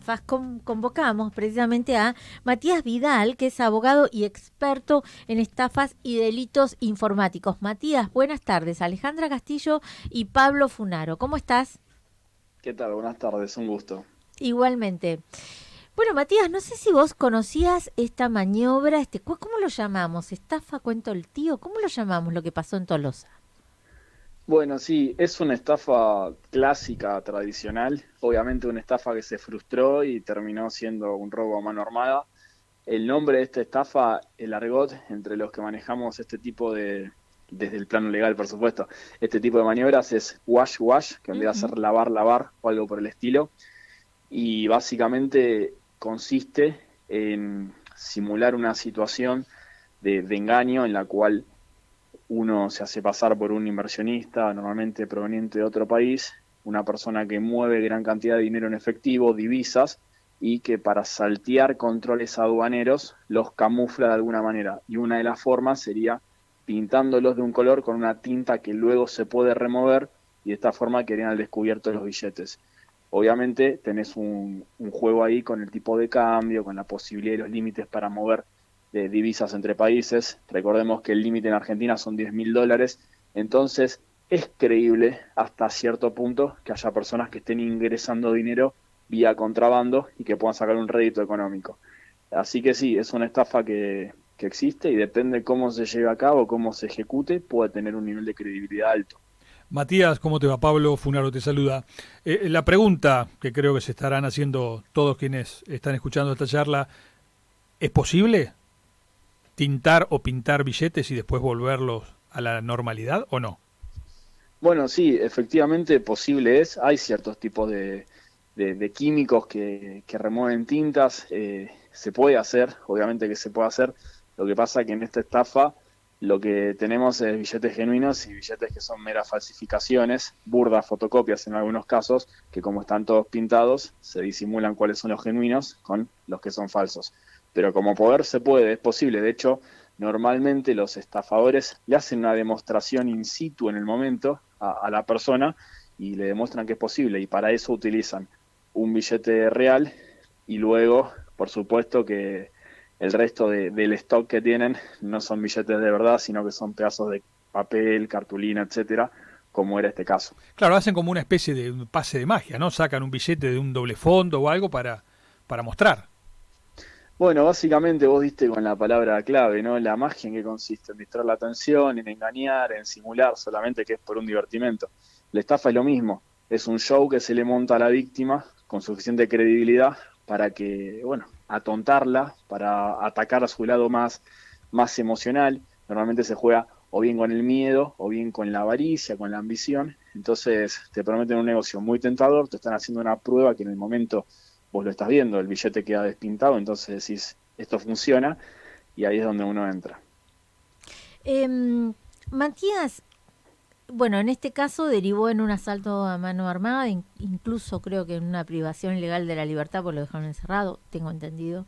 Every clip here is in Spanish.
estafas, convocamos precisamente a Matías Vidal, que es abogado y experto en estafas y delitos informáticos. Matías, buenas tardes. Alejandra Castillo y Pablo Funaro. ¿Cómo estás? ¿Qué tal? Buenas tardes, un gusto. Igualmente. Bueno, Matías, no sé si vos conocías esta maniobra, ¿cómo lo llamamos? ¿Estafa, cuento el tío? ¿Cómo lo llamamos lo que pasó en Tolosa? Bueno, sí, es una estafa clásica, tradicional, obviamente una estafa que se frustró y terminó siendo un robo a mano armada. El nombre de esta estafa, el argot, entre los que manejamos este tipo desde el plano legal, por supuesto, este tipo de maniobras es wash wash, que vendría a Ujú. ser lavar lavar o algo por el estilo, y básicamente consiste en simular una situación de engaño en la cual uno se hace pasar por un inversionista, normalmente proveniente de otro país, una persona que mueve gran cantidad de dinero en efectivo, divisas, y que para saltear controles aduaneros los camufla de alguna manera. Y una de las formas sería pintándolos de un color con una tinta que luego se puede remover y de esta forma quedarían al descubierto los billetes. Obviamente tenés un juego ahí con el tipo de cambio, con la posibilidad y los límites para mover de divisas entre países. Recordemos que el límite en Argentina son $10.000, entonces es creíble hasta cierto punto que haya personas que estén ingresando dinero vía contrabando y que puedan sacar un rédito económico. Así que sí, es una estafa que existe y depende cómo se lleve a cabo, cómo se ejecute, puede tener un nivel de credibilidad alto. Matías, ¿cómo te va? Pablo Funaro te saluda. La pregunta que creo que se estarán haciendo todos quienes están escuchando esta charla, ¿es posible tintar o pintar billetes y después volverlos a la normalidad o no? Bueno, sí, efectivamente posible es. Hay ciertos tipos de químicos que remueven tintas. Se puede hacer, obviamente que se puede hacer. Lo que pasa que en esta estafa lo que tenemos es billetes genuinos y billetes que son meras falsificaciones, burdas fotocopias en algunos casos, que como están todos pintados, se disimulan cuáles son los genuinos con los que son falsos. Pero como poder se puede, es posible. De hecho, normalmente los estafadores le hacen una demostración in situ en el momento a la persona y le demuestran que es posible y para eso utilizan un billete real y luego, por supuesto, que el resto del stock que tienen no son billetes de verdad, sino que son pedazos de papel, cartulina, etcétera, como era este caso. Claro, hacen como una especie de un pase de magia, ¿no? Sacan un billete de un doble fondo o algo para mostrar. Bueno, básicamente vos diste con la palabra clave, ¿no? La magia en que consiste en distraer la atención, en engañar, en simular, solamente que es por un divertimento. La estafa es lo mismo, es un show que se le monta a la víctima con suficiente credibilidad para que, bueno, atontarla, para atacar a su lado más emocional. Normalmente se juega o bien con el miedo, o bien con la avaricia, con la ambición. Entonces te prometen un negocio muy tentador, te están haciendo una prueba que en el momento vos lo estás viendo, el billete queda despintado, entonces decís, esto funciona, y ahí es donde uno entra. Em, Matías, bueno, en este caso derivó en un asalto a mano armada, incluso creo que en una privación ilegal de la libertad, porque lo dejaron encerrado, tengo entendido.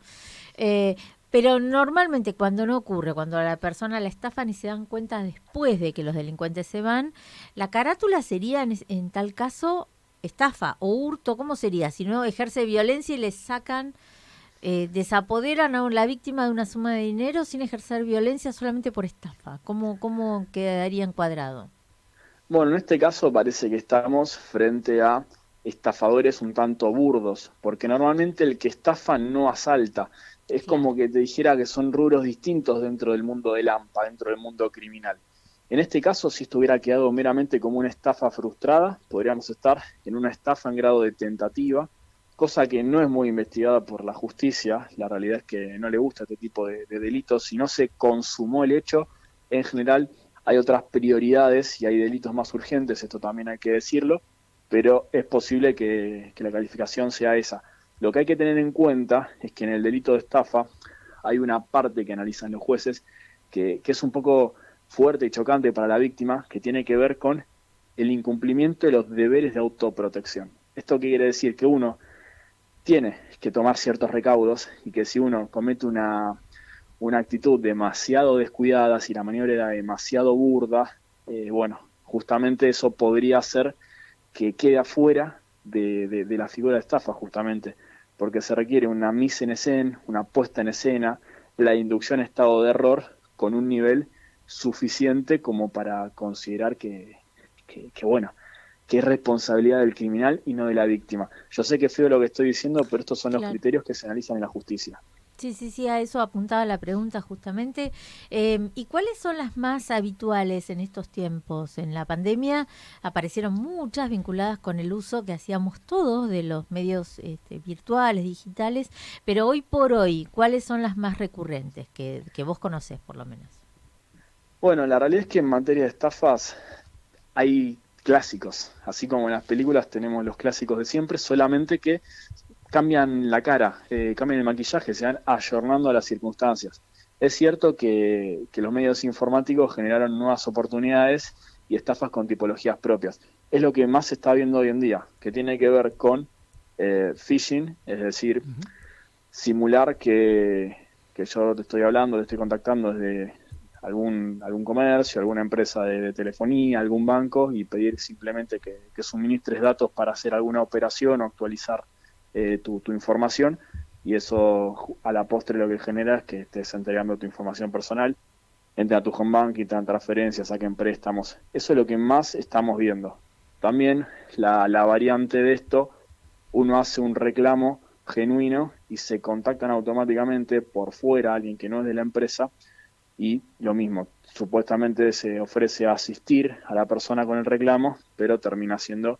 Eh, pero normalmente cuando no ocurre, cuando a la persona la estafan y se dan cuenta después de que los delincuentes se van, la carátula sería en tal caso estafa o hurto, ¿cómo sería? Si no ejerce violencia y le sacan, desapoderan a la víctima de una suma de dinero sin ejercer violencia solamente por estafa. ¿Cómo quedaría encuadrado? Bueno, en este caso parece que estamos frente a estafadores un tanto burdos, porque normalmente el que estafa no asalta. Es Claro. como que te dijera que son rubros distintos dentro del mundo del AMPA, dentro del mundo criminal. En este caso, si estuviera quedado meramente como una estafa frustrada, podríamos estar en una estafa en grado de tentativa, cosa que no es muy investigada por la justicia. La realidad es que no le gusta este tipo de delitos. Si no se consumó el hecho, en general hay otras prioridades y hay delitos más urgentes, esto también hay que decirlo, pero es posible que la calificación sea esa. Lo que hay que tener en cuenta es que en el delito de estafa hay una parte que analizan los jueces que es un poco fuerte y chocante para la víctima, que tiene que ver con el incumplimiento de los deberes de autoprotección. ¿Esto qué quiere decir? Que uno tiene que tomar ciertos recaudos y que si uno comete una actitud demasiado descuidada, si la maniobra era demasiado burda, bueno, justamente eso podría hacer que quede afuera de la figura de estafa, justamente. porque se requiere una mise en scène, una puesta en escena, la inducción a estado de error con un nivel suficiente como para considerar que bueno, que es responsabilidad del criminal y no de la víctima. Yo sé que es feo lo que estoy diciendo, pero estos son los Claro. criterios que se analizan en la justicia. Sí, sí, sí, a eso apuntaba la pregunta justamente. ¿Y cuáles son las más habituales en estos tiempos? En la pandemia aparecieron muchas vinculadas con el uso que hacíamos todos de los medios virtuales, digitales, pero hoy por hoy, ¿cuáles son las más recurrentes que vos conocés por lo menos? Bueno, la realidad es que en materia de estafas hay clásicos, así como en las películas tenemos los clásicos de siempre, solamente que cambian la cara, cambian el maquillaje, se van ayornando a las circunstancias. Es cierto que los medios informáticos generaron nuevas oportunidades y estafas con tipologías propias. Es lo que más se está viendo hoy en día, que tiene que ver con phishing, es decir, simular que yo te estoy hablando, te estoy contactando desde algún comercio, alguna empresa de telefonía, algún banco, y pedir simplemente que suministres datos para hacer alguna operación o actualizar tu información, y eso a la postre lo que genera es que estés entregando tu información personal, entren a tu home banking, te dan transferencias, saquen préstamos. Eso es lo que más estamos viendo. También la variante de esto, uno hace un reclamo genuino y se contactan automáticamente por fuera alguien que no es de la empresa, y lo mismo, supuestamente se ofrece a asistir a la persona con el reclamo, pero termina siendo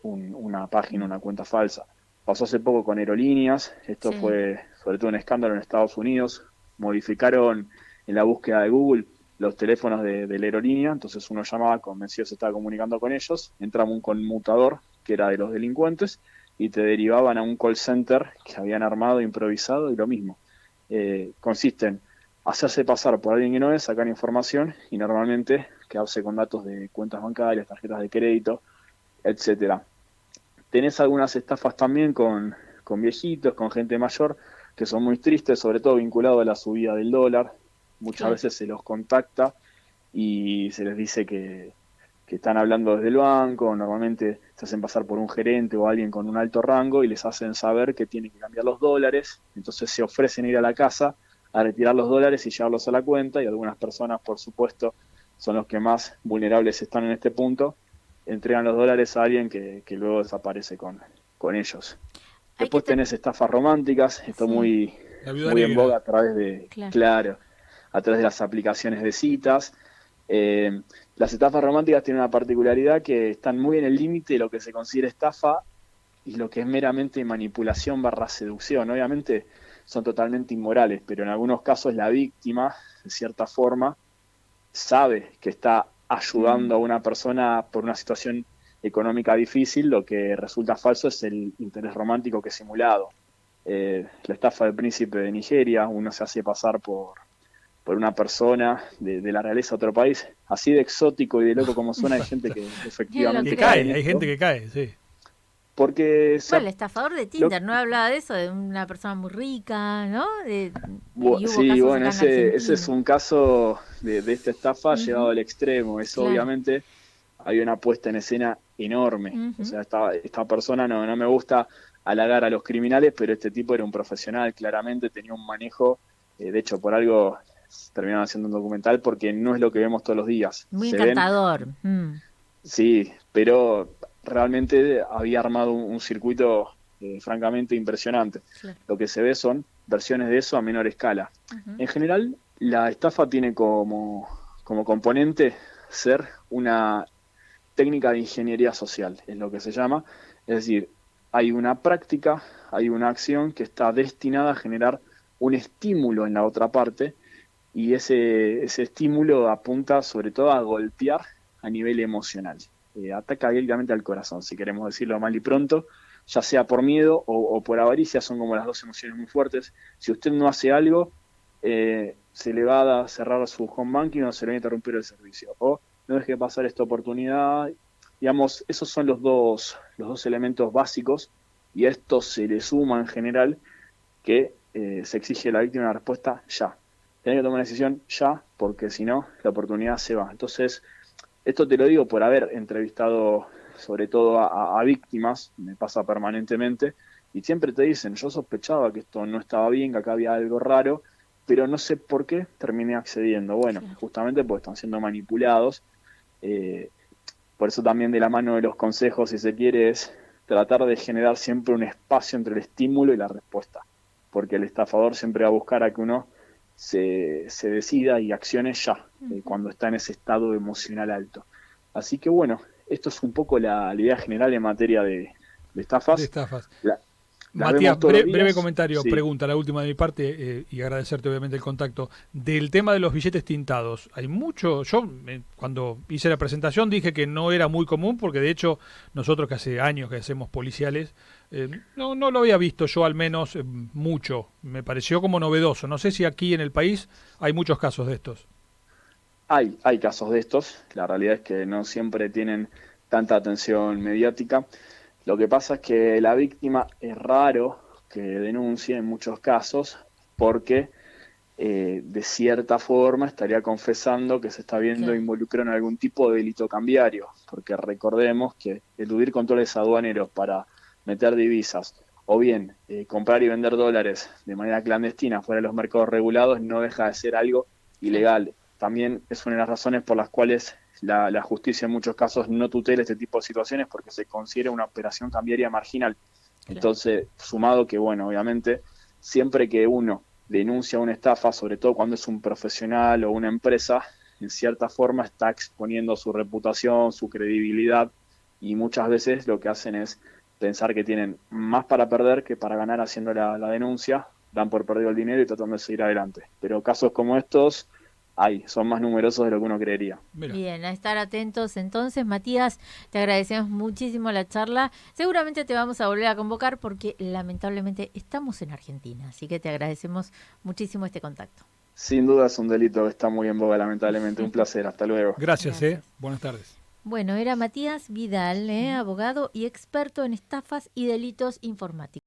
una página, una cuenta falsa. Pasó hace poco con aerolíneas, esto Sí. fue sobre todo un escándalo en Estados Unidos, modificaron en la búsqueda de Google los teléfonos de la aerolínea, entonces uno llamaba, convencido se estaba comunicando con ellos, entraba un conmutador que era de los delincuentes y te derivaban a un call center que habían armado, improvisado, y lo mismo. Consiste en hacerse pasar por alguien que no es, sacar información y normalmente quedarse con datos de cuentas bancarias, tarjetas de crédito, etcétera. Tenés algunas estafas también con viejitos, con gente mayor, que son muy tristes, sobre todo vinculado a la subida del dólar. Muchas Claro. veces se los contacta y se les dice que están hablando desde el banco, normalmente se hacen pasar por un gerente o alguien con un alto rango y les hacen saber que tienen que cambiar los dólares, entonces se ofrecen ir a la casa a retirar los dólares y llevarlos a la cuenta, y algunas personas, por supuesto, son los que más vulnerables están en este punto, entregan los dólares a alguien que luego desaparece con ellos. Hay que Después tenés estafas románticas, esto Sí, La viuda muy en negra. boga a través de, claro. claro, a través de las aplicaciones de citas. Eh, las estafas románticas tienen una particularidad que están muy en el límite de lo que se considera estafa y lo que es meramente manipulación barra seducción. Obviamente son totalmente inmorales, pero en algunos casos la víctima, de cierta forma, sabe que está ayudando a una persona por una situación económica difícil, lo que resulta falso es el interés romántico que es simulado. La estafa del príncipe de Nigeria, uno se hace pasar por una persona de la realeza de otro país, así de exótico y de loco como suena, hay gente que efectivamente Que creo. cae en cae, hay esto, gente que cae, sí. porque Bueno, el estafador de lo, Tinder, ¿no? Hablaba de eso, de una persona muy rica, ¿no? Y hubo sí, casos bueno, acá en ese es Argentina. un caso de esta estafa llevado Ujú, al extremo. Eso claro. obviamente hay una puesta en escena enorme. O Ujú. sea, esta persona no me gusta halagar a los criminales, pero este tipo era un profesional, claramente tenía un manejo, de hecho por algo terminaron haciendo un documental porque no es lo que vemos todos los días. Muy Se ven, encantador. Mm, sí, pero realmente había armado un circuito francamente impresionante. claro. Lo que se ve son versiones de eso a menor escala. Ujú. En general, la estafa tiene como componente ser una técnica de ingeniería social, es lo que se llama. Es decir, hay una práctica, hay una acción que está destinada a generar un estímulo en la otra parte, y ese estímulo apunta sobre todo a golpear a nivel emocional. Ataca directamente al corazón, si queremos decirlo mal y pronto, ya sea por miedo o por avaricia, son como las dos emociones muy fuertes. Si usted no hace algo, se le va a cerrar su home banking o se le va a interrumpir el servicio. O no deje pasar esta oportunidad. Digamos, esos son los dos elementos básicos, y a esto se le suma en general que se exige a la víctima una respuesta ya. Tiene que tomar una decisión ya, porque si no, la oportunidad se va. Entonces, esto te lo digo por haber entrevistado sobre todo a víctimas, me pasa permanentemente, y siempre te dicen, yo sospechaba que esto no estaba bien, que acá había algo raro, pero no sé por qué terminé accediendo. Bueno, Claro. justamente porque están siendo manipulados. eh, por eso también de la mano de los consejos, si se quiere, es tratar de generar siempre un espacio entre el estímulo y la respuesta, porque el estafador siempre va a buscar a que uno se decida y accione ya, cuando está en ese estado emocional alto. Así que bueno, esto es un poco la idea general en materia de De estafas. estafas. La- las Matías, vemos todos los breve días. comentario, Sí, pregunta, la última de mi parte, y agradecerte obviamente el contacto. Del tema de los billetes tintados, hay mucho, yo cuando hice la presentación dije que no era muy común, porque de hecho nosotros que hace años que hacemos policiales, no lo había visto yo al menos mucho, me pareció como novedoso. No sé si aquí en el país hay muchos casos de estos. hay casos de estos, la realidad es que no siempre tienen tanta atención mediática. Lo que pasa es que la víctima es raro que denuncie en muchos casos porque de cierta forma estaría confesando que se está viendo Claro. involucrado en algún tipo de delito cambiario, porque recordemos que eludir controles aduaneros para meter divisas o bien comprar y vender dólares de manera clandestina fuera de los mercados regulados no deja de ser algo Claro. ilegal. También es una de las razones por las cuales la justicia en muchos casos no tutela este tipo de situaciones porque se considera una operación cambiaria marginal. Claro. Entonces, sumado que, bueno, obviamente, siempre que uno denuncia una estafa, sobre todo cuando es un profesional o una empresa, en cierta forma está exponiendo su reputación, su credibilidad, y muchas veces lo que hacen es pensar que tienen más para perder que para ganar haciendo la denuncia, dan por perdido el dinero y tratando de seguir adelante. Pero casos como estos son más numerosos de lo que uno creería. Mira. Bien, a estar atentos entonces. Matías, te agradecemos muchísimo la charla. Seguramente te vamos a volver a convocar porque lamentablemente estamos en Argentina, así que te agradecemos muchísimo este contacto. Sin duda es un delito que está muy en boga, lamentablemente. Un placer, hasta luego. Gracias, Gracias. buenas tardes. Bueno, era Matías Vidal, abogado y experto en estafas y delitos informáticos.